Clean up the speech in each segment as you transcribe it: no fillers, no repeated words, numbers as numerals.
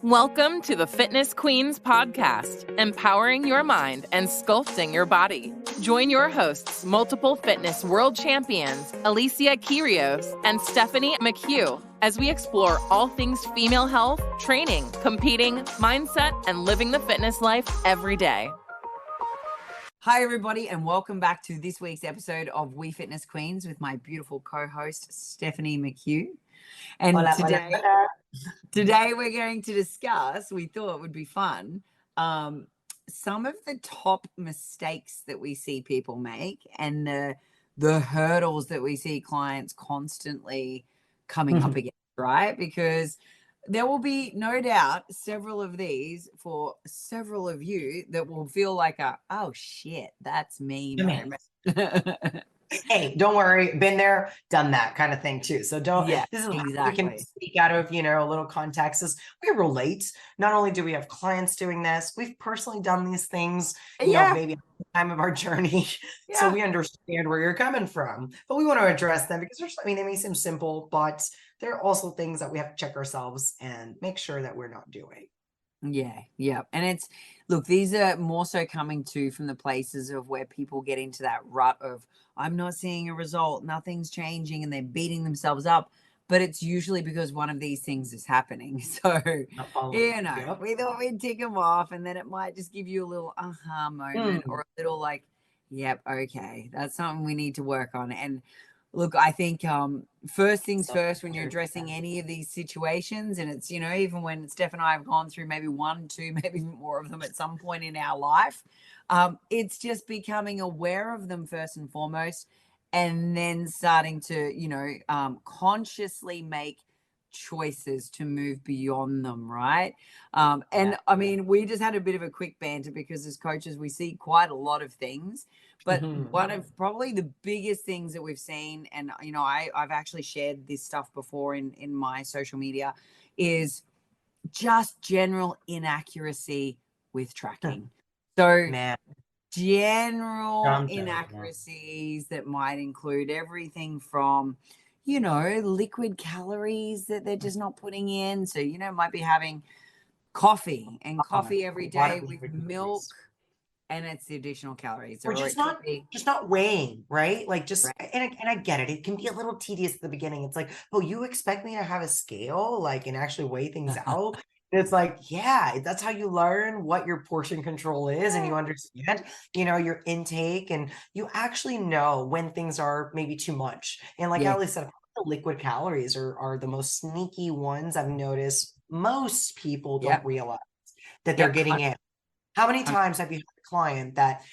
Welcome to the Fitness Queens podcast, empowering your mind and sculpting your body. Join your hosts, multiple fitness world champions, Alicia Kyrios and Stephanie McHugh, as we explore all things female health, training, competing, mindset, and living the fitness life every day. Hi, everybody, and welcome back to this week's episode of We Fitness Queens with my beautiful co-host, Stephanie McHugh. And today we're going to discuss, we thought it would be fun, some of the top mistakes that we see people make and the hurdles that we see clients constantly coming up against, right? Because there will be no doubt several of these for several of you that will feel like oh shit, that's me. Hey, don't worry, been there, done that kind of thing too. So this is exactly. We can speak out of, a little context as we relate. Not only do we have clients doing this, we've personally done these things, maybe at the time of our journey. Yeah. So we understand where you're coming from, but we want to address them because they may seem simple, but there are also things that we have to check ourselves and make sure that we're not doing. Yeah. And look, these are more so coming from the places of where people get into that rut of, I'm not seeing a result, nothing's changing, and they're beating themselves up. But it's usually because one of these things is happening. So, we thought we'd tick them off, and then it might just give you a little aha moment or a little like, yep, okay, that's something we need to work on. And look, I think first things first, when you're addressing any of these situations, and it's, even when Steph and I have gone through maybe one, two, maybe more of them at some point in our life, it's just becoming aware of them first and foremost, and then starting to, consciously make choices to move beyond them, right? We just had a bit of a quick banter because as coaches, we see quite a lot of things. But one of probably the biggest things that we've seen, and, I've actually shared this stuff before in my social media, is just general inaccuracy with tracking. So general inaccuracies that might include everything from, liquid calories that they're just not putting in. So, might be having coffee every day with milk. And it's the additional calories. Or just not weighing, right? Like and I get it. It can be a little tedious at the beginning. It's like, oh, you expect me to have a scale, and actually weigh things out? And it's like, yeah, that's how you learn what your portion control is. And you understand, your intake, and you actually know when things are maybe too much. And like Ali said, the liquid calories are the most sneaky ones I've noticed. Most people don't realize that they're getting in. How many times have you had a client that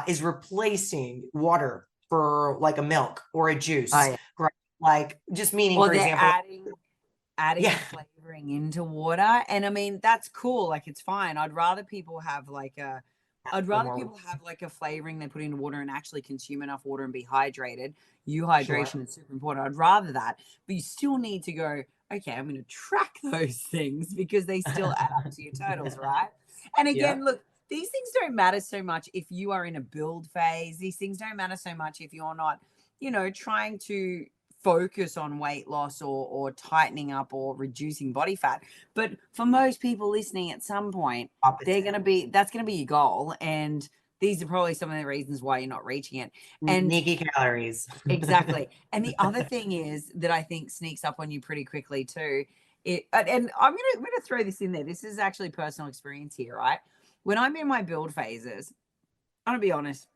is replacing water for like a milk or a juice? Right? Like just meaning, for example, adding flavoring into water. And that's cool. Like, it's fine. I'd rather people have a flavoring they put into water and actually consume enough water and be hydrated. Hydration is super important. I'd rather that, but you still need to go, okay, I'm going to track those things because they still add up to your totals, right? And again, look, these things don't matter so much if you are in a build phase. These things don't matter so much if you're not, trying to focus on weight loss or tightening up or reducing body fat. But for most people listening, at some point, that's going to be your goal. And these are probably some of the reasons why you're not reaching it. And sneaky calories. Exactly. And the other thing is that I think sneaks up on you pretty quickly too. And I'm going to throw this in there. This is actually personal experience here, right? When I'm in my build phases, I'm going to be honest,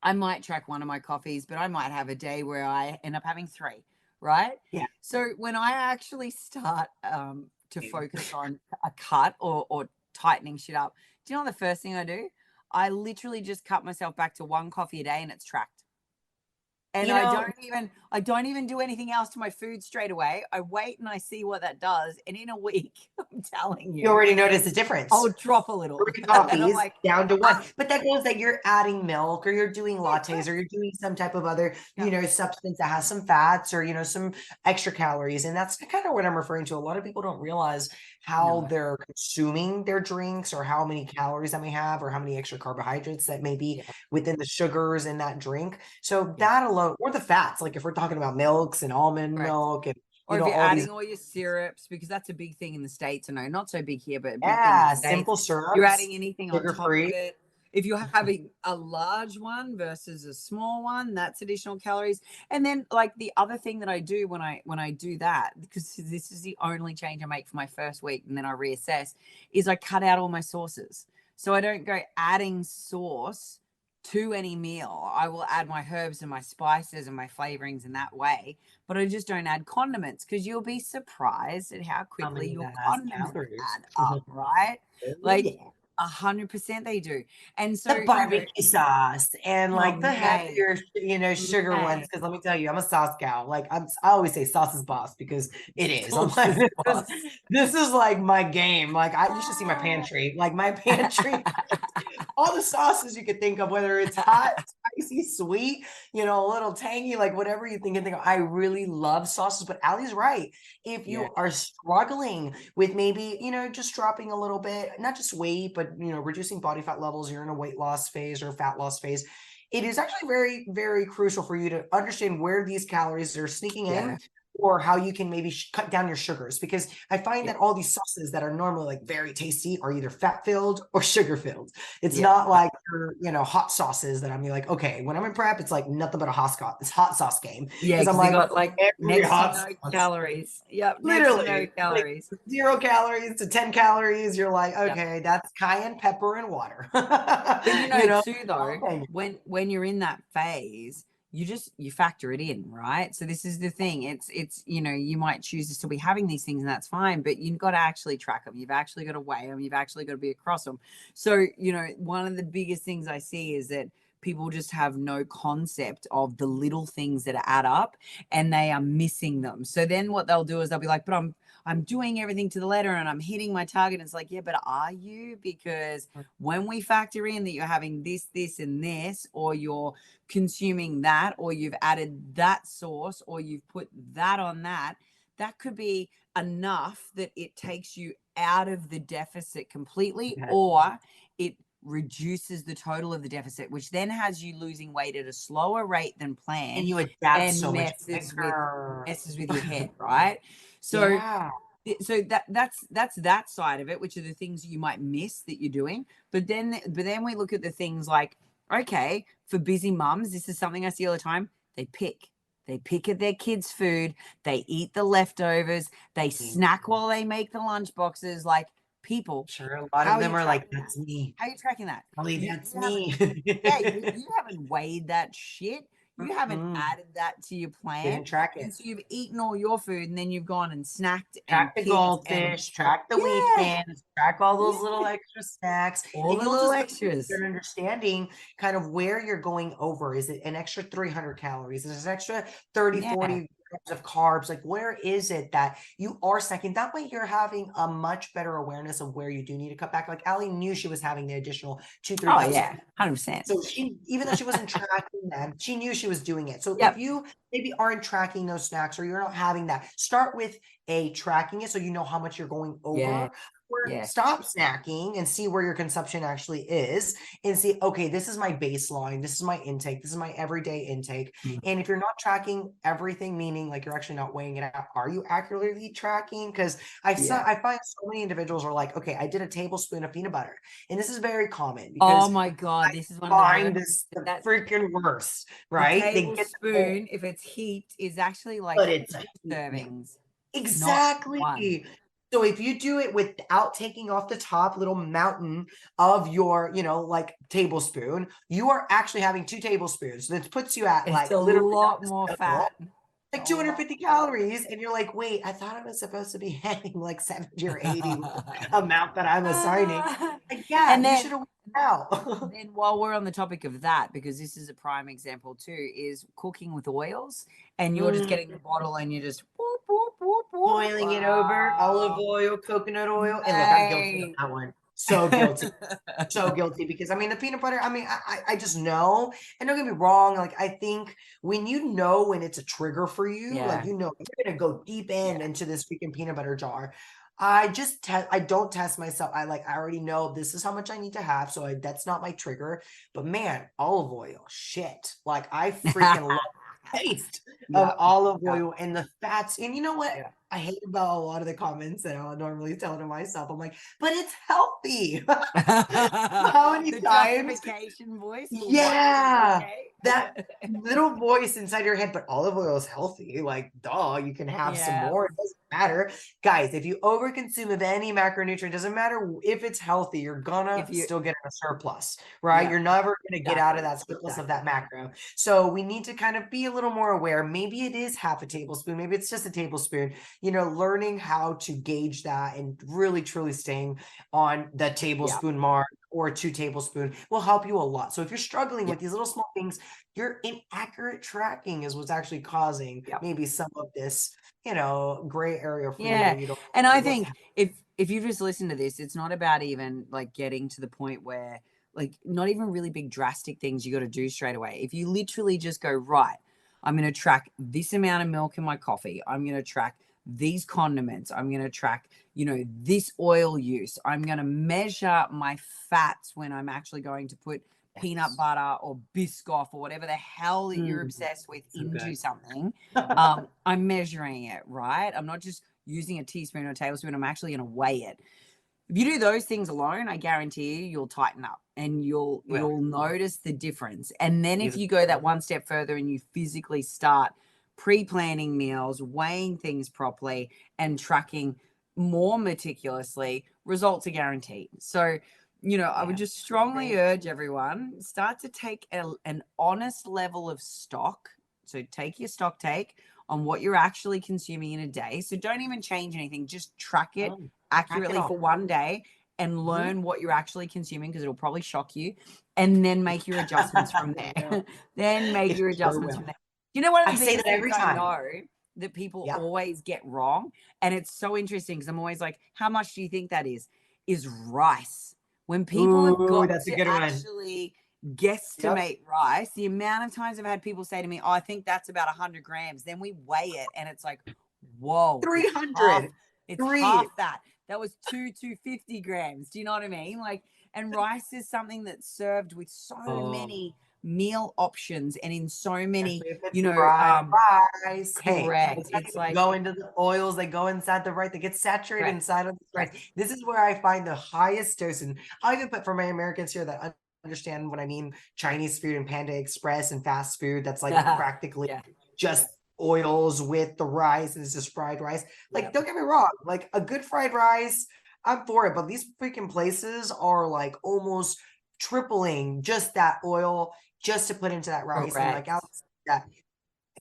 I might track one of my coffees, but I might have a day where I end up having 3, right? Yeah. So when I actually start to focus on a cut or tightening shit up, do you know the first thing I do? I literally just cut myself back to 1 coffee a day and it's tracked. And I don't even do anything else to my food straight away. I wait and I see what that does. And in a week, I'm telling you. You already notice the difference. I'll drop a little. Coffees down to 1. But that goes that you're adding milk or you're doing lattes or you're doing some type of other, substance that has some fats or, some extra calories. And that's kind of what I'm referring to. A lot of people don't realize how they're consuming their drinks or how many calories that may have or how many extra carbohydrates that may be within the sugars in that drink. So that alone, or the fats, like if we're talking about milks and almond milk and Or you if know, you're all adding these, all your syrups, because that's a big thing in the States. I know, not so big here, but a big thing in the yeah, States. simple You're syrups, adding anything on sugar top of free. it. If you're having a large one versus a small one, that's additional calories. And then like the other thing that I do when I do that, because this is the only change I make for my first week and then I reassess, is I cut out all my sauces. So I don't go adding sauce to any meal. I will add my herbs and my spices and my flavorings in that way, but I just don't add condiments, because you'll be surprised at how How quickly many your that has condiments calories? add up, right? Oh, Like yeah. 100% they do. And so, The barbecue sauce and oh like the mate, heavier, you know, sugar ones. mate, Because let me tell you, I'm a sauce gal. Like I always say, sauce is boss because it is. I'm like, sauces boss. this is like my game. Like you should see my pantry. Like my pantry, all the sauces you could think of, whether it's hot, spicy, sweet, you know, a little tangy, like whatever you think of. I really love sauces, but Allie's right. If Yeah, you are struggling with maybe, you know, just dropping a little bit, not just weight, but, you know, reducing body fat levels, you're in a weight loss phase or fat loss phase, it is actually very, very crucial for you to understand where these calories are sneaking in, yeah, or how you can maybe cut down your sugars. Because I find yeah, that all these sauces that are normally like very tasty are either fat filled or sugar filled. It's yeah. not like your, you know, hot sauces that I'm like, okay, when I'm in prep, it's like nothing but a hot sauce game. Yeah, Because I'm because they like, got like every next to hot no sauce, calories. Yep, next to no literally, like calories. 0 calories to 10 calories. You're like, Yep. okay, that's cayenne pepper and water. But you You know, know, too, though, okay. when you're in that phase, you factor it in, right? So this is the thing. It's you know, you might choose to still be having these things, and that's fine, but you've got to actually track them. You've actually got to weigh them. You've actually got to be across them. So, you know, one of the biggest things I see is that people just have no concept of the little things that add up, and they are missing them. So then what they'll do is they'll be like, but I'm doing everything to the letter and I'm hitting my target. And it's like, yeah, but are you? Because when we factor in that you're having this, and this, or you're consuming that, or you've added that sauce, or you've put that on that, that could be enough that it takes you out of the deficit completely, Okay. or it reduces the total of the deficit, which then has you losing weight at a slower rate than planned, And you adapt and so much messes quicker. with your head, right? So Yeah. that's that side of it, which are the things you might miss that you're doing. But then we look at the things like, okay, for busy mums, this is something I see all the time. They pick at their kids' food, they eat the leftovers, they snack while they make the lunch boxes. Like, people, Sure, a lot how of are you them are like, tracking that? that's me. How are you tracking that? Holly, You, that's you haven't, me. yeah, you haven't weighed that shit. You haven't Mm-mm. added that to your plan. Didn't track And it. so you've eaten all your food, and then you've gone and snacked and Track the picked and goldfish, track the wheat yeah, thins, track all those little yeah, extra snacks, all and the you'll little just extras. start understanding kind of where you're going over. Is it an extra 300 calories? Is it an extra 30, Yeah, 40 grams of carbs? Like, where is it that you are snacking? That way you're having a much better awareness of where you do need to cut back. Like Allie knew she was having the additional 2, 3 oh cups of, yeah, 100%. so she, even though she wasn't tracking them, she knew she was doing it. So if Yep. you maybe aren't tracking those snacks, or you're not having that, start with tracking it so you know how much you're going Yeah, over. Or yeah, stop snacking and see where your consumption actually is, and see, okay, this is my baseline, this is my intake, this is my everyday intake. And if you're not tracking everything, meaning like you're actually not weighing it out, are you accurately tracking? Because yeah. I find so many individuals are like, okay, I did a tablespoon of peanut butter, and this is very common Oh because my God, I this is one of the find worst. this the That freaking worst, the right? They get the whole, tablespoon, if it's heaped, is actually like but it's a 2 heat meal. servings, not one. Exactly. So if you do it without taking off the top little mountain of your, you know, like tablespoon, you are actually having 2 tablespoons. This puts you at It's like a literally lot more fat. like A 250 lot more calories, and you're like, wait, I thought I was supposed to be having like 70 or 80 with the amount that I'm assigning. fat. Like, yeah, And you should have worked out. then while we're on the topic of that, because this is a prime example too, is cooking with oils, and you're just Mm. getting the bottle and you're just whoop, whoop, whoop, whoop. Boiling it over, olive oil, coconut oil. And look, I'm guilty of Mate. that one. So guilty. So guilty, because I mean the peanut butter, I mean, I just know. And don't get me wrong, like I think when you know when it's a trigger for you, like Yeah, you know you're gonna go deep yeah. into this freaking peanut butter jar. I don't test myself. I already know this is how much I need to have. That's not my trigger. But man, olive oil, shit. Like I freaking love taste Yeah. of olive Yeah. oil and the fats. And you know what? Yeah. I hate about a lot of the comments that I'll normally tell to myself. I'm like, but it's healthy. How many The times? justification voice for why it's Yeah. okay. That little voice inside your head, but olive oil is healthy. Like, duh, you can have some Yeah. more. It doesn't matter. Guys, if you overconsume of any macronutrient, doesn't matter if it's healthy, you're gonna still get a surplus, right? Yeah, You're never gonna get out of exactly. that surplus of that macro. So we need to kind of be a little more aware. Maybe it is half a tablespoon, maybe it's just a tablespoon, learning how to gauge that and really truly staying on the tablespoon mark or 2 tablespoons will help you a lot. So if you're struggling with these little small things, your inaccurate tracking is what's actually causing maybe some of this, gray area for you that you don't. And I think if you just listen to this, it's not about even like getting to the point where like not even really big drastic things you got to do straight away. If you literally just go, right, I'm going to track this amount of milk in my coffee. I'm going to track these condiments. I'm going to track, this oil use. I'm going to measure my fats when I'm actually going to put peanut butter or Biscoff or whatever the hell that you're obsessed with into something. I'm measuring it, right? I'm not just using a teaspoon or a tablespoon. I'm actually going to weigh it. If you do those things alone, I guarantee you'll tighten up and you'll notice the difference. And then if you go that one step further and you physically start pre-planning meals, weighing things properly, and tracking more meticulously, results are guaranteed. So, I would just strongly urge everyone, start to take an honest level of stock. So take your stock take on what you're actually consuming in a day. So don't even change anything. Just track it accurately for one day and learn what you're actually consuming, because it'll probably shock you, and then make your adjustments from there. Then make your adjustments from there. One of the biggest things I know that people always get wrong, and it's so interesting because I'm always like, how much do you think that is rice. When people have got to actually guesstimate rice, the amount of times I've had people say to me, I think that's about 100 grams. Then we weigh it and it's like, whoa, 300. It's half that. That was 250 grams. Do you know what I mean? Like, and rice is something that's served with so many meal options and in so many, rice. Correct. It's like go into the oils, they go inside the rice, they get saturated inside of the rice. This is where I find the highest dose. And I'll even put for my Americans here that understand what I mean, Chinese food and Panda Express and fast food that's like practically just oils with the rice, and it's just fried rice. Like, don't get me wrong, like a good fried rice, I'm for it, but these freaking places are like almost tripling just that oil just to put into that rice. And like that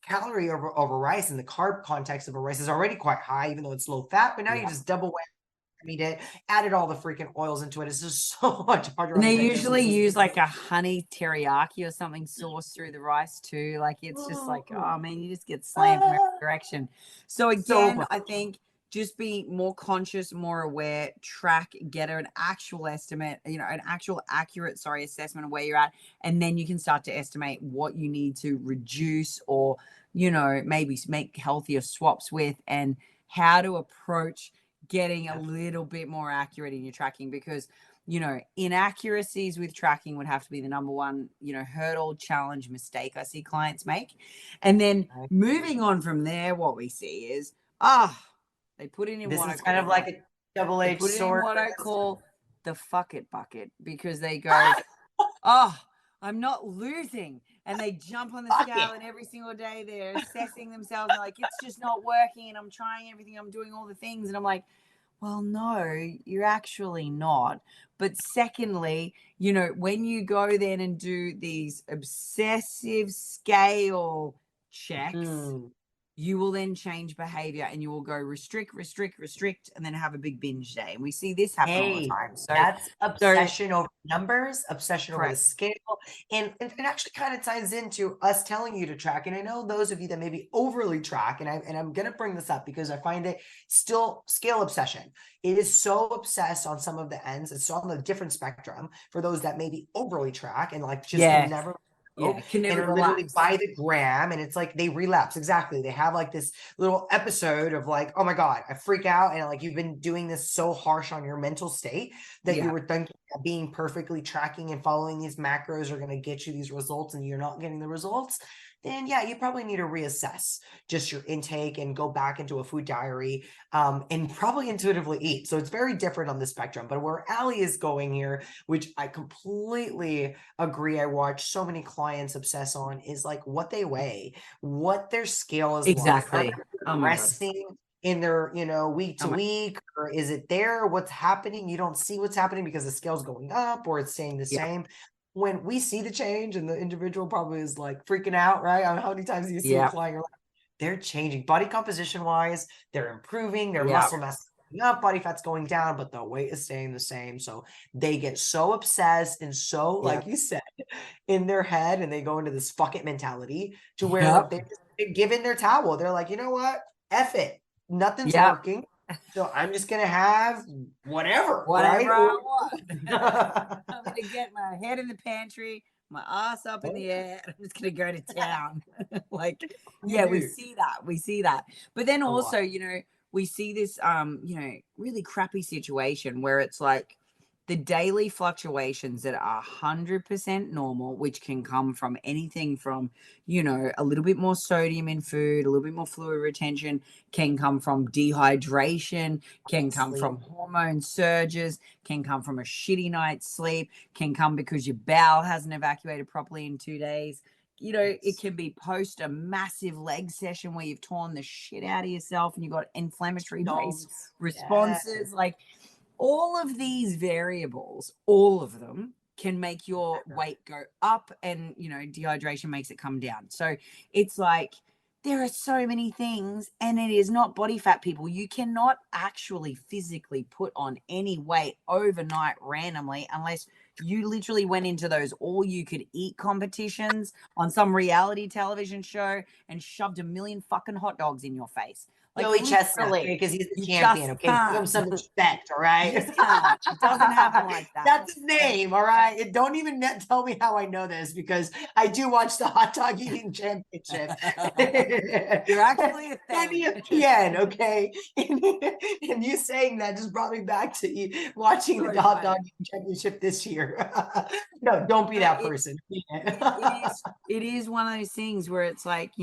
calorie over rice and the carb context of a rice is already quite high, even though it's low fat, but now you just double it, added all the freaking oils into it. It's just so much harder. And they usually use like a honey teriyaki or something sauce through the rice too. Like, it's just like, oh man, you just get slammed from every direction. So again, I think just be more conscious, more aware, track, get an actual estimate, an actual accurate, assessment of where you're at. And then you can start to estimate what you need to reduce or, maybe make healthier swaps with, and how to approach getting a little bit more accurate in your tracking, because inaccuracies with tracking would have to be the number one hurdle, challenge, mistake I see clients make. And then moving on from there, what we see is they put it in this what is kind of like a double-edged sword, what I call the fuck it bucket, because they go I'm not losing. And they jump on the scale, and every single day they're assessing themselves. Like, it's just not working, and I'm trying everything, I'm doing all the things. And I'm like, well, no, you're actually not. But secondly, when you go then and do these obsessive scale checks, you will then change behavior, and you will go restrict, and then have a big binge day. And we see this happen all the time. So that's obsession over numbers, obsession over the scale. And it actually kind of ties into us telling you to track. And I know those of you that maybe overly track, and I'm going to bring this up because I find it still scale obsession. It is so obsessed on some of the ends. It's on the different spectrum for those that maybe overly track and like just can never can never and literally by the gram, and it's like they relapse. Exactly. They have like this little episode of like, oh my God, I freak out. And like, you've been doing this so harsh on your mental state that you were thinking that being perfectly tracking and following these macros are going to get you these results, and you're not getting the results. then yeah, you probably need to reassess just your intake and go back into a food diary, and probably intuitively eat. So it's very different on the spectrum. But where Allie is going here, which I completely agree, I watch so many clients obsess on, is like what they weigh, what their scale is Exactly. like. Are they Oh my God. resting in their, week to week, or is it there? What's happening? You don't see what's happening because the scale's going up or it's staying the Yeah. same. When we see the change and the individual probably is like freaking out, right? I mean, how many times do you see a client, you're like, they're changing body composition wise, they're improving, their muscle mass is going up, body fat's going down, but the weight is staying the same. So they get so obsessed and so, like you said, in their head, and they go into this fuck it mentality to where they give in their towel. They're like, you know what? F it. Nothing's working. So I'm just going to have whatever right? I want. I'm going to get my head in the pantry, my ass up in the air. I'm just going to go to town. Like, we see that. We see that. But then also, we see this, really crappy situation where it's like the daily fluctuations that are 100% normal, which can come from anything from, a little bit more sodium in food, a little bit more fluid retention, can come from dehydration, can come from hormone surges, can come from a shitty night's sleep, can come because your bowel hasn't evacuated properly in 2 days. It can be post a massive leg session where you've torn the shit out of yourself and you've got inflammatory based responses. Like, all of these variables, all of them can make your weight go up, and, dehydration makes it come down. So it's like, there are so many things, and it is not body fat, people. You cannot actually physically put on any weight overnight randomly unless you literally went into those all you could eat competitions on some reality television show and shoved a million fucking hot dogs in your face. Like, Joey Chestnut, because he's the champion. Okay, give him some respect, all right? It doesn't happen like that. That's his name, all right? Don't even tell me how I know this, because I do watch the hot dog eating championship. You're actually a fan. ESPN, okay? And you saying that just brought me back to watching the hot dog eating championship this year. No, don't be that person. It is one of those things where it's like,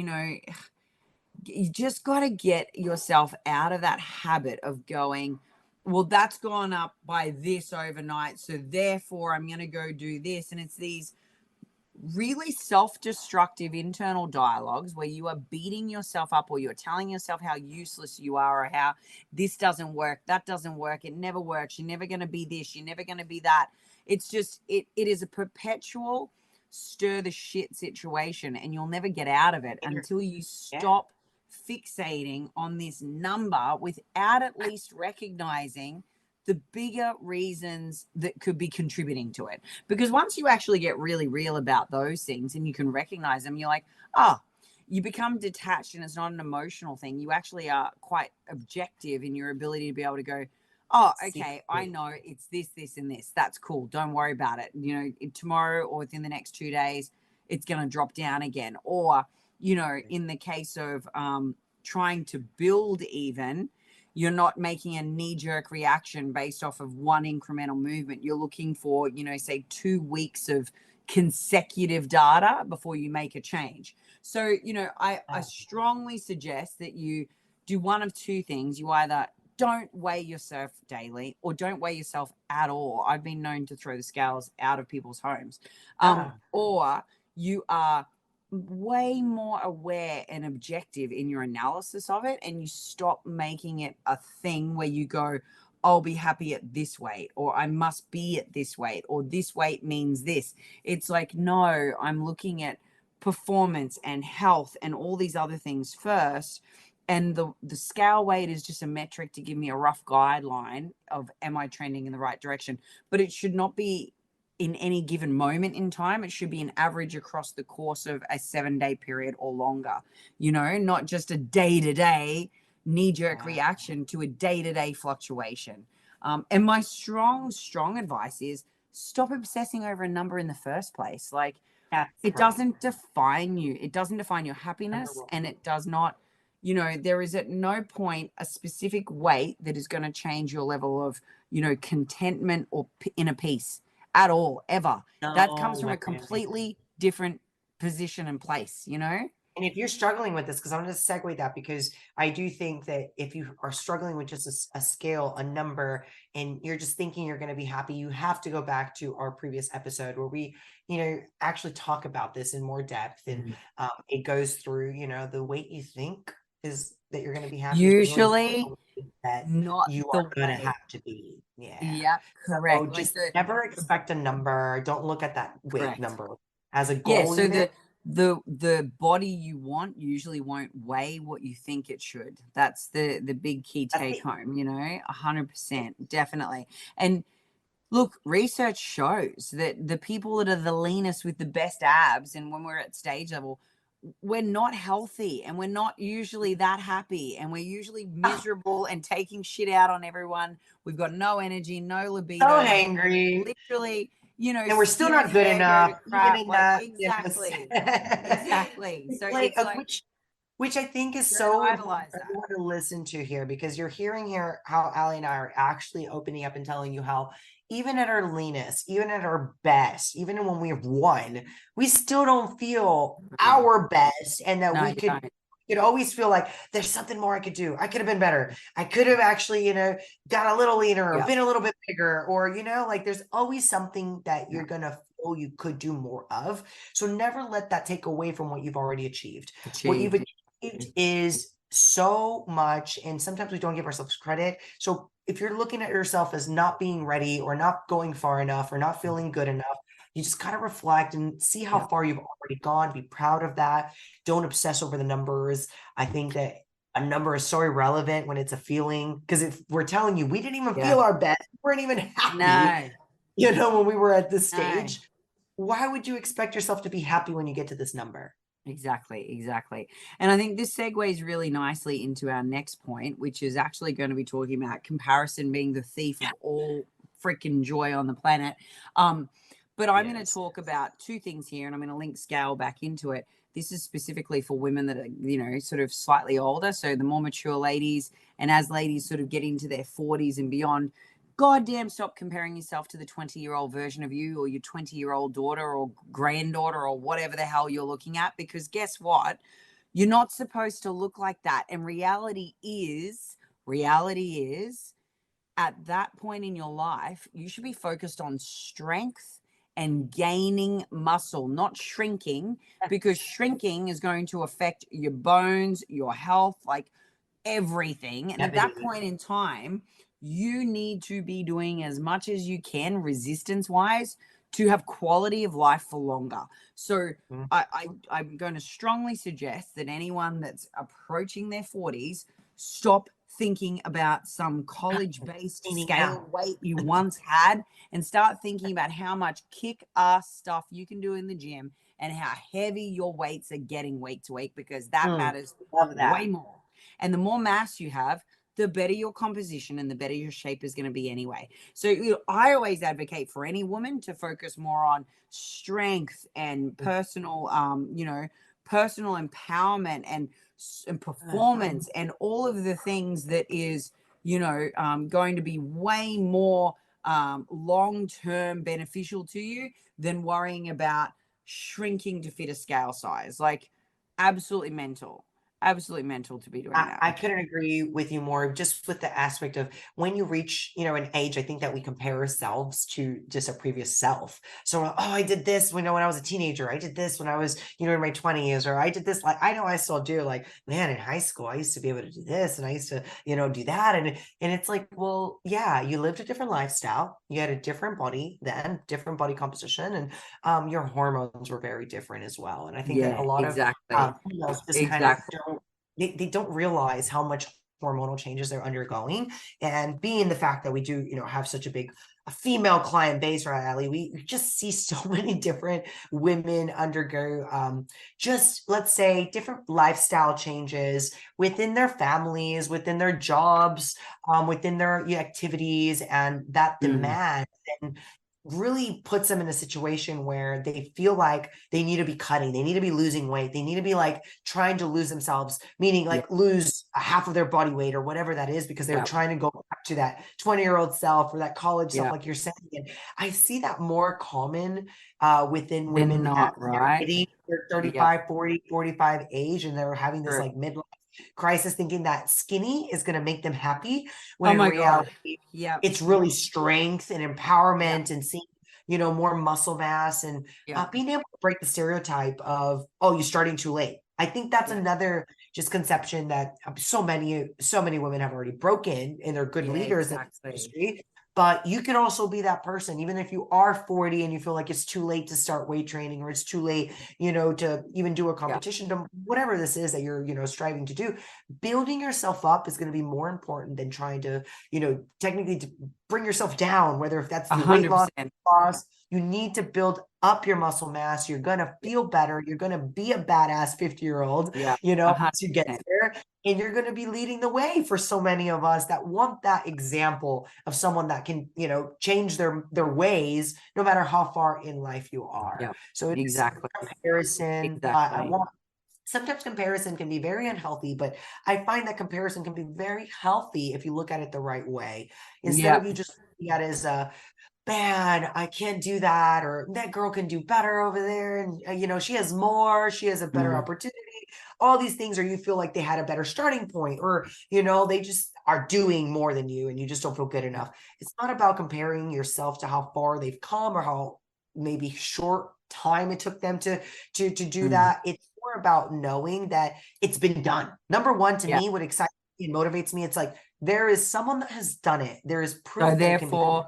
you just got to get yourself out of that habit of going, well, that's gone up by this overnight, so therefore I'm going to go do this. And it's these really self-destructive internal dialogues where you are beating yourself up, or you're telling yourself how useless you are, or how this doesn't work, that doesn't work, it never works, you're never going to be this, you're never going to be that. It's just, it is a perpetual stir the shit situation, and you'll never get out of it until you stop fixating on this number without at least recognizing the bigger reasons that could be contributing to it. Because once you actually get really real about those things and you can recognize them, you're like, you become detached, and it's not an emotional thing. You actually are quite objective in your ability to be able to go, okay, I know it's this, this, and this. That's cool. Don't worry about it. Tomorrow or within the next 2 days, it's going to drop down again. Or, in the case of trying to build even, you're not making a knee-jerk reaction based off of one incremental movement. You're looking for, say 2 weeks of consecutive data before you make a change. So, I strongly suggest that you do one of two things. You either don't weigh yourself daily, or don't weigh yourself at all. I've been known to throw the scales out of people's homes. Or you are way more aware and objective in your analysis of it, and you stop making it a thing where you go, I'll be happy at this weight, or I must be at this weight, or this weight means this. It's like, no, I'm looking at performance and health and all these other things first. And the scale weight is just a metric to give me a rough guideline of, am I trending in the right direction? But it should not be in any given moment in time. It should be an average across the course of a 7-day period or longer, not just a day-to-day knee-jerk reaction to a day-to-day fluctuation. And my strong advice is, stop obsessing over a number in the first place. Like, it doesn't define you. It doesn't define your happiness, and it does not, there is at no point a specific weight that is going to change your level of, contentment or inner peace at all, ever. That comes from a completely different position and place, you know? And if you're struggling with this, because I'm going to segue that, because I do think that if you are struggling with just a scale, a number, and you're just thinking you're going to be happy, you have to go back to our previous episode where we, actually talk about this in more depth. And it goes through, the weight you think is that you're going to be happy is really Usually that not you the are going to way. have to be. Yeah. Yep, correct. So just never expect a number. Don't look at that weight correct. number as a Yeah, goal. so Even. the body you want usually won't weigh what you think it should. That's the big key take home, 100%, definitely. And look, research shows that the people that are the leanest with the best abs, and when we're at stage level, we're not healthy and we're not usually that happy, and we're usually miserable and taking shit out on everyone. We've got no energy, no libido, So hangry. literally, and we're still not good enough, even in that. Exactly. Exactly. So like, it's like, which I think is don't so idolize that. important to listen to here, because you're hearing here how Allie and I are actually opening up and telling you how even at our leanest, even at our best, even when we have won, we still don't feel our best, and that we could always feel like there's something more I could do. I could have been better. I could have actually, got a little leaner or been a little bit bigger, or, like there's always something that you're going to feel you could do more of. So never let that take away from what you've already achieved. What you've achieved is so much, and sometimes we don't give ourselves credit. So if you're looking at yourself as not being ready or not going far enough or not feeling good enough, you just got to reflect and see how far you've already gone. Be proud of that. Don't obsess over the numbers. I think that a number is so irrelevant when it's a feeling, because if we're telling you we didn't even feel our best, we weren't even happy, when we were at this stage, why would you expect yourself to be happy when you get to this number? Exactly. And I think this segues really nicely into our next point, which is actually going to be talking about comparison being the thief of all freaking joy on the planet. But I'm going to talk about two things here, and I'm going to link scale back into it. This is specifically for women that are, sort of slightly older. So the more mature ladies, and as ladies sort of get into their 40s and beyond, goddamn, stop comparing yourself to the 20-year-old version of you, or your 20-year-old daughter or granddaughter or whatever the hell you're looking at, because guess what? You're not supposed to look like that. And reality is at that point in your life, you should be focused on strength and gaining muscle, not shrinking, because shrinking is going to affect your bones, your health, like everything. And at that point in time, you need to be doing as much as you can resistance wise to have quality of life for longer. So I'm going to strongly suggest that anyone that's approaching their 40s, stop thinking about some college-based scale weight you once had, and start thinking about how much kick-ass stuff you can do in the gym and how heavy your weights are getting week to week, because that matters way more. And the more mass you have, the better your composition and the better your shape is going to be anyway. So I always advocate for any woman to focus more on strength and personal, personal empowerment and performance and all of the things that is, going to be way more long-term beneficial to you than worrying about shrinking to fit a scale size. Like, absolutely mental to be doing that. I couldn't agree with you more, just with the aspect of when you reach, an age, I think that we compare ourselves to just a previous self. So, I did this when I was a teenager. I did this when I was, in my 20s, or I did this. Like, I know I still do, like, man, in high school, I used to be able to do this, and I used to, do that. And it's like, well, yeah, you lived a different lifestyle. You had a different body then, different body composition, and your hormones were very different as well. And I think that a lot of females just kind of don't, they don't realize how much hormonal changes they're undergoing. And being the fact that we do, have such a female client base, right, Allie, we just see so many different women undergo just, let's say, different lifestyle changes within their families, within their jobs, within their activities, and that demand and really puts them in a situation where they feel like they need to be cutting, they need to be losing weight, they need to be like trying to lose themselves, meaning like lose a half of their body weight or whatever that is, because they're trying to go back to that 20-year-old self or that college self, like you're saying. And I see that more common within women not, right? they're Yeah. 35, 40, 45 age, and they're having this True. like midlife crisis, thinking that skinny is going to make them happy, Oh when in my God. reality, Yeah. it's really strength and empowerment and seeing, more muscle mass and Yeah. being able to break the stereotype of, oh, you're starting too late. I think that's Yeah. another just conception that so many women have already broken, and they're good Yeah, leaders in the exactly. industry. But you can also be that person, even if you are 40 and you feel like it's too late to start weight training, or it's too late, to even do a competition, to whatever this is that you're, striving to do. Building yourself up is going to be more important than trying to, technically to bring yourself down, whether if that's your weight loss, 100%. you need to build up your muscle mass. You're going to feel better. You're going to be a badass 50-year-old, Yeah. once you get 100%. there. And you're going to be leading the way for so many of us that want that example of someone that can, change their ways, no matter how far in life you are. Yeah. So it's Exactly. comparison. Exactly. Sometimes comparison can be very unhealthy, but I find that comparison can be very healthy if you look at it the right way. Instead of you just looking at it as man, I can't do that, or that girl can do better over there, and she has more, she has a better opportunity, all these things, or you feel like they had a better starting point, or they just are doing more than you and you just don't feel good enough. It's not about comparing yourself to how far they've come, or how maybe short time it took them to do that. It's more about knowing that it's been done. Number one, to me, what excites me and motivates me, it's like there is someone that has done it. There is proof So that it can be done.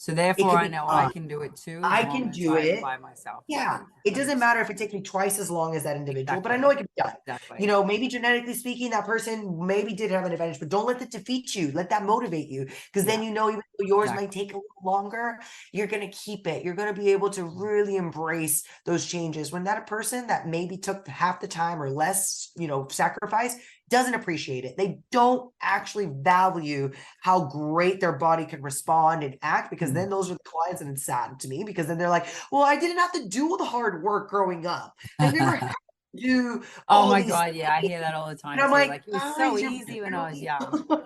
therefore I know I can do it too, as I long can as do I it. apply myself. Yeah. It doesn't 100%. matter if it takes me twice as long as that individual, but I Exactly. know it can be done. Exactly. Maybe genetically speaking, that person maybe did have an advantage, but don't let that defeat you. Let that motivate you. Because then, even though yours might take a little longer, you're going to keep it. You're going to be able to really embrace those changes. When that person that maybe took half the time or less, sacrifice, doesn't appreciate it. They don't actually value how great their body can respond and act, because then those are the clients, and it's sad to me, because then they're like, well, I didn't have to do all the hard work growing up. I never had to do Oh all my these God. Yeah. I things. hear that all the time And I'm too. like, Like, it was so guys, easy when I was young.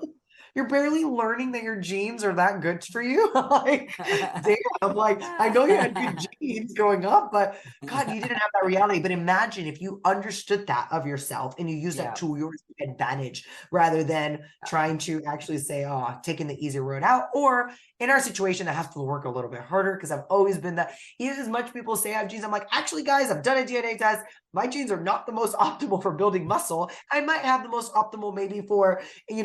you're barely learning that your genes are that good for you. Like, damn, I'm like, I know you had good genes growing up, but God, you didn't have that reality. But imagine if you understood that of yourself and you use that to your advantage, rather than trying to actually say, oh, taking the easy road out. Or in our situation, I have to work a little bit harder, because I've always been that. Even as much people say I have genes, I'm like, actually, guys, I've done a DNA test. My genes are not the most optimal for building muscle. I might have the most optimal maybe for,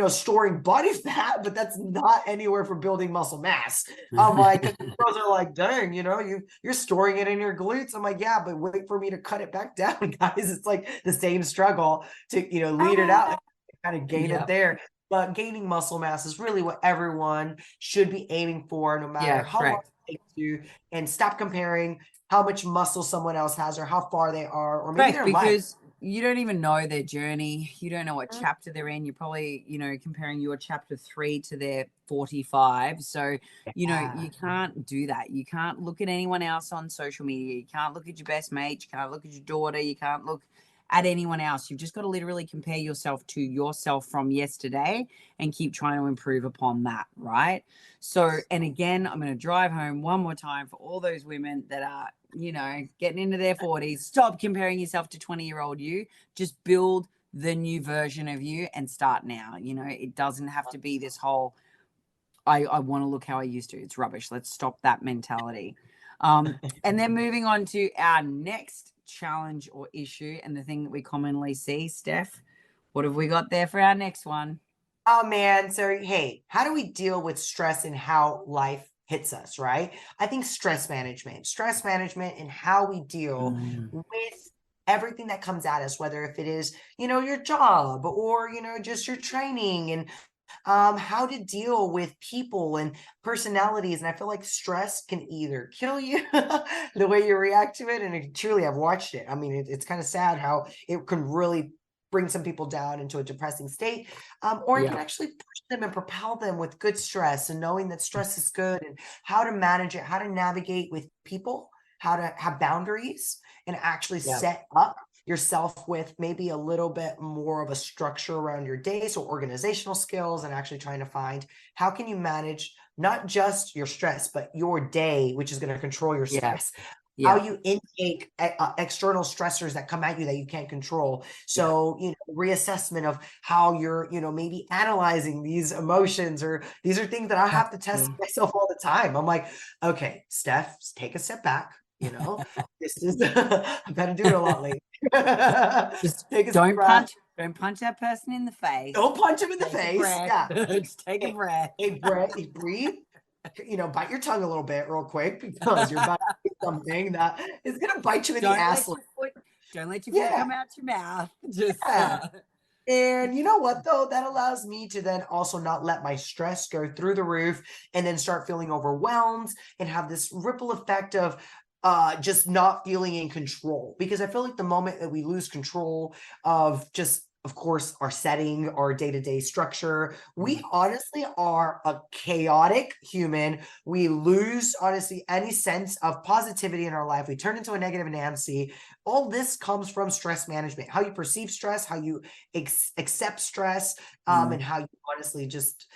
storing body fat, but that's not anywhere for building muscle mass. I'm like, girls are like, dang, you're storing it in your glutes. I'm like, yeah, but wait for me to cut it back down, guys. It's like the same struggle to, lead it out and kind of gain it there. But gaining muscle mass is really what everyone should be aiming for, no matter how long it takes you, and stop comparing how much muscle someone else has, or how far they are, or maybe their life. Because you don't even know their journey. You don't know what chapter they're in. You're probably, comparing your chapter 3 to their 45. So, you can't do that. You can't look at anyone else on social media. You can't look at your best mate. You can't look at your daughter. You can't look at anyone else. You've just got to literally compare yourself to yourself from yesterday and keep trying to improve upon that, right? So, and again, I'm going to drive home one more time for all those women that are, getting into their 40s. Stop comparing yourself to 20-year-old you. Just build the new version of you and start now. It doesn't have to be this whole, I want to look how I used to. It's rubbish. Let's stop that mentality. And then moving on to our next challenge or issue, and the thing that we commonly see. Steph, what have we got there for our next one? Oh man, so hey, how do we deal with stress and how life hits us, right? I think stress management and how we deal with everything that comes at us, whether if it is, your job, or, just your training, and how to deal with people and personalities. And I feel like stress can either kill you the way you react to it. And truly, I've watched it. I mean, it's kind of sad how it can really bring some people down into a depressing state, or it can actually push them and propel them with good stress, and knowing that stress is good, and how to manage it, how to navigate with people, how to have boundaries, and actually set up yourself with maybe a little bit more of a structure around your day. So organizational skills, and actually trying to find how can you manage not just your stress, but your day, which is going to control your stress. how you intake external stressors that come at you that you can't control. So, reassessment of how you're, maybe analyzing these emotions, or these are things that I have to test myself all the time. I'm like, okay, Steph, take a step back. This is, I've had to do it a lot lately. Just take a don't breath. Don't punch that person in the face. Don't punch him in the face. Yeah. Just take a breath. Breathe. Bite your tongue a little bit real quick, because you're about to do something that is going to bite you in the ass. Don't let your foot come out your mouth. Just And you know what, though? That allows me to then also not let my stress go through the roof and then start feeling overwhelmed and have this ripple effect of just not feeling in control. Because I feel like the moment that we lose control of just, of course, our setting, our day-to-day structure, we honestly are a chaotic human. We lose, honestly, any sense of positivity in our life. We turn into a negative Nancy. All this comes from stress management, how you perceive stress, how you accept stress, and how you honestly just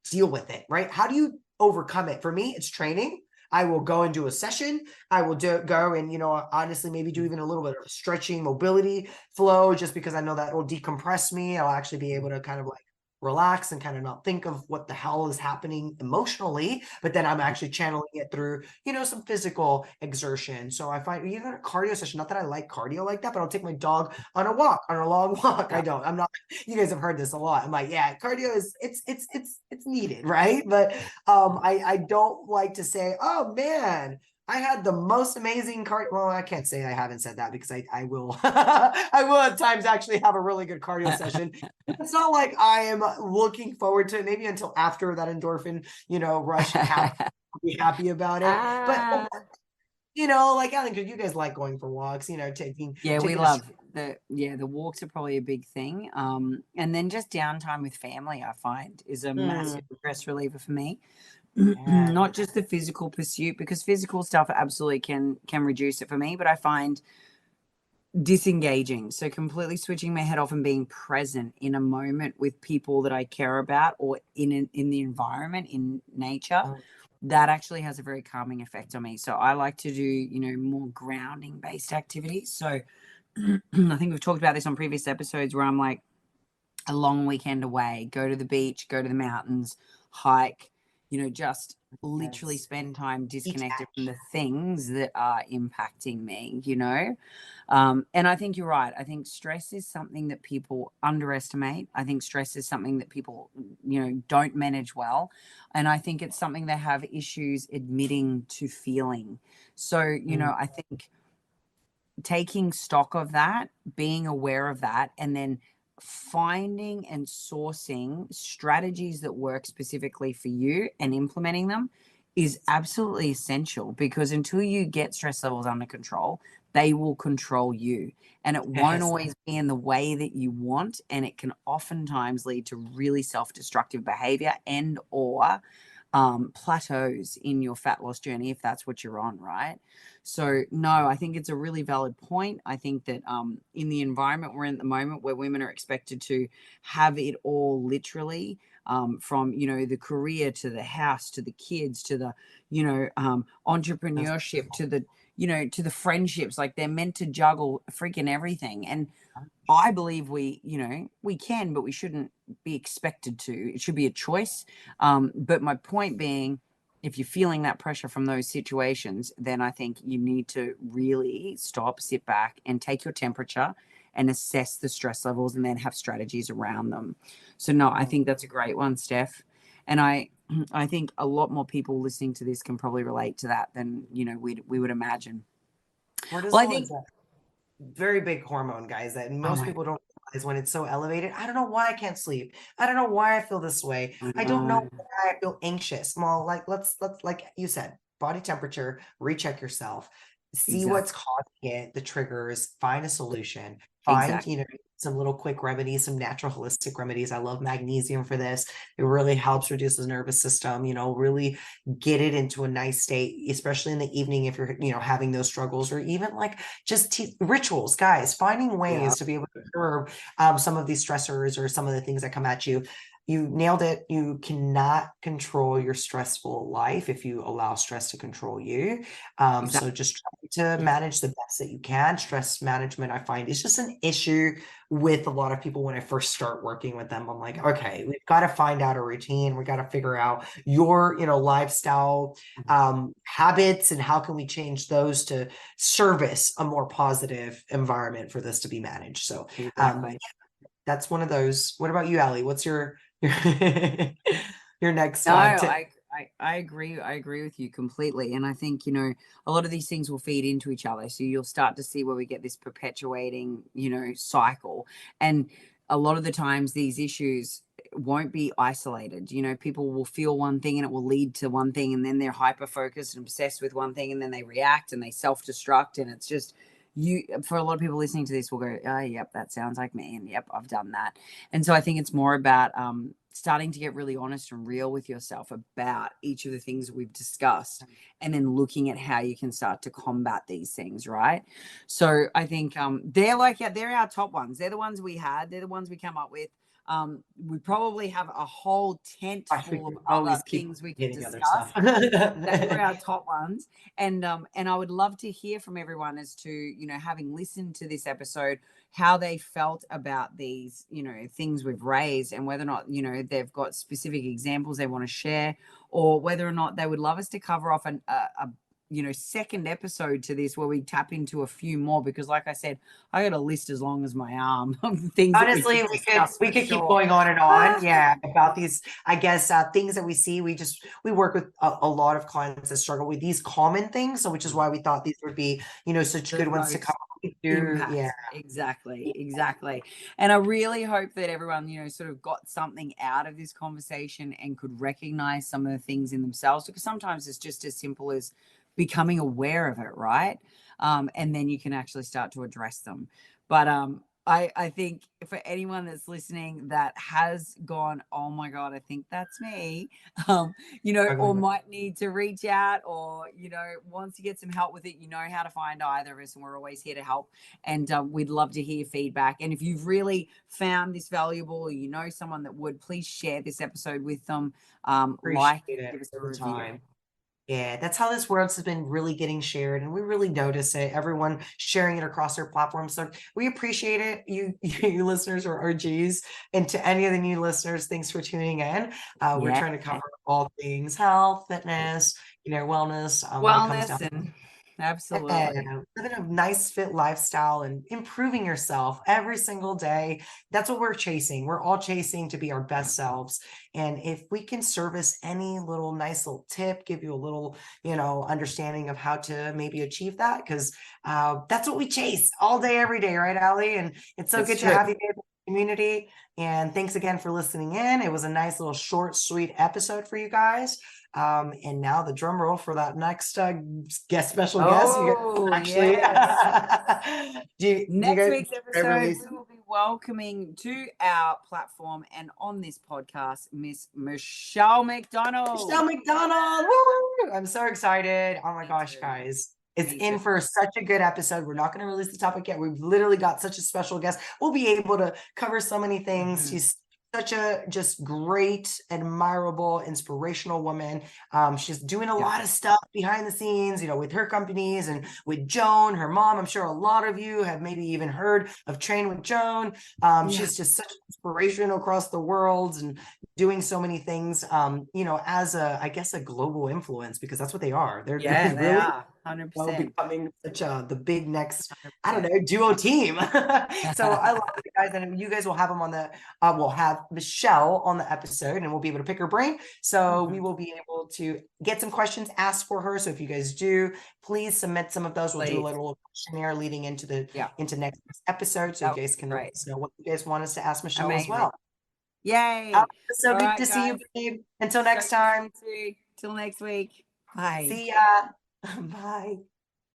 deal with it, right? How do you overcome it? For me, it's training. I will go and do a session. I will go and, honestly, maybe do even a little bit of stretching, mobility, flow, just because I know that will decompress me. I'll actually be able to kind of like relax and kind of not think of what the hell is happening emotionally, but then I'm actually channeling it through, some physical exertion. So I find even a cardio session, not that I like cardio like that, but I'll take my dog on a long walk. I'm not, you guys have heard this a lot. I'm like, yeah, cardio is, it's needed, right? But I don't like to say, oh man, I had the most amazing cardio. Well, I can't say I haven't said that, because I will, I will at times actually have a really good cardio session. It's not like I am looking forward to it, maybe until after that endorphin, rush, be happy about it. But, like Alan, because you guys like going for walks, taking. We love the walks are probably a big thing. And then just downtime with family, I find, is a massive stress reliever for me. Not just the physical pursuit, because physical stuff absolutely can reduce it for me, but I find disengaging, so completely switching my head off and being present in a moment with people that I care about, or in the environment, in nature, that actually has a very calming effect on me. So I like to do more grounding based activities. So I think we've talked about this on previous episodes, where I'm like, a long weekend away, go to the beach, go to the mountains, hike, just literally spend time disconnected from the things that are impacting me, and I think you're right. I think stress is something that people underestimate. I think stress is something that people, don't manage well. And I think it's something they have issues admitting to feeling. So, I think taking stock of that, being aware of that, and then finding and sourcing strategies that work specifically for you and implementing them is absolutely essential, because until you get stress levels under control, they will control you, and it won't always be in the way that you want. And it can oftentimes lead to really self-destructive behavior and or plateaus in your fat loss journey, if that's what you're on, right? So no, I think it's a really valid point. I think that in the environment we're in at the moment, where women are expected to have it all literally, from the career to the house to the kids to the entrepreneurship to the to the friendships, like they're meant to juggle freaking everything. And I believe we can, but we shouldn't be expected to. It should be a choice. But my point being, if you're feeling that pressure from those situations, then I think you need to really stop, sit back, and take your temperature and assess the stress levels, and then have strategies around them. So no, I think that's a great one, Steph. And I think a lot more people listening to this can probably relate to that than we would imagine. Well, I think very big hormone, guys, that most people don't realize when it's so elevated. I don't know why I can't sleep. I don't know why I feel this way. I don't know why I feel anxious. Well, let's like you said, body temperature, recheck yourself, see what's causing it, the triggers, find a solution, find some little quick remedies, some natural holistic remedies. I love magnesium for this. It really helps reduce the nervous system, really get it into a nice state, especially in the evening if you're, having those struggles, or even like just rituals, guys, finding ways to be able to curb some of these stressors or some of the things that come at you. you nailed it. You cannot control your stressful life if you allow stress to control you. So just try to manage the best that you can. Stress management, I find, is just an issue with a lot of people when I first start working with them. I'm like, okay, we've got to find out a routine. We got to figure out your, lifestyle habits, and how can we change those to service a more positive environment for this to be managed. So that's one of those. What about you, Allie? What's your your next tip? I agree. I agree with you completely. And I think, a lot of these things will feed into each other. So you'll start to see where we get this perpetuating, cycle. And a lot of the times these issues won't be isolated. People will feel one thing and it will lead to one thing, and then they're hyper focused and obsessed with one thing, and then they react and they self-destruct. And it's just, for a lot of people listening to this will go, oh, yep, that sounds like me. And yep, I've done that. And so I think it's more about starting to get really honest and real with yourself about each of the things we've discussed, and then looking at how you can start to combat these things, right? So I think they're our top ones. They're the ones we had. They're the ones we come up with. We probably have a whole tent full of other things we can discuss. They were our top ones. And I would love to hear from everyone as to, having listened to this episode, how they felt about these, things we've raised, and whether or not, they've got specific examples they want to share, or whether or not they would love us to cover off a second episode to this where we tap into a few more, because like I said, I got a list as long as my arm of things. Honestly, we could keep going on and on. Yeah, about these, I guess, things that we see. We work with a lot of clients that struggle with these common things. So which is why we thought these would be, such good ones to cover. Yeah, exactly. And I really hope that everyone, sort of got something out of this conversation and could recognize some of the things in themselves, because sometimes it's just as simple as becoming aware of it, right? And then you can actually start to address them. But I think for anyone that's listening that has gone, oh my God, I think that's me, or might need to reach out, or, wants to get some help with it, how to find either of us, and we're always here to help. And we'd love to hear feedback. And if you've really found this valuable, or someone that would, please share this episode with them. Give us a review. Yeah, that's how this world has been really getting shared, and we really notice it. Everyone sharing it across their platforms. So we appreciate it, you listeners or RGs, and to any of the new listeners, thanks for tuning in. We're trying to cover all things health, fitness, wellness. Wellness absolutely. Living a nice fit lifestyle and improving yourself every single day. That's what we're chasing. We're all chasing to be our best selves. And if we can service any nice little tip, give you a little, understanding of how to maybe achieve that, because that's what we chase all day, every day, right, Allie? And it's so good to have you in the community. And thanks again for listening in. It was a nice little short, sweet episode for you guys. And now the drum roll for that next special guest. You actually, next week's episode, we will be welcoming to our platform and on this podcast, Miss Michelle MacDonald. Michelle MacDonald. Woo! I'm so excited. Oh my gosh, guys. It's in for such a good episode. We're not going to release the topic yet. We've literally got such a special guest. We'll be able to cover so many things. She's such a just great, admirable, inspirational woman. She's doing a lot of stuff behind the scenes, with her companies and with Joan, her mom. I'm sure a lot of you have maybe even heard of Train with Joan. She's just such inspiration across the world and doing so many things, as a global influence, because that's what they are. They're really are. 100%. Becoming such the big next, I don't know, duo team. So I love it, guys, and you guys will have them on the we'll have Michelle on the episode, and we'll be able to pick her brain. So we will be able to get some questions asked for her. So if you guys do, please submit some of those. We'll do a little questionnaire leading into into next episode, so you guys can let us know what you guys want us to ask Michelle as well. Yay! So good to see you, babe. Until next time. Till next week. Bye. See ya. Bye.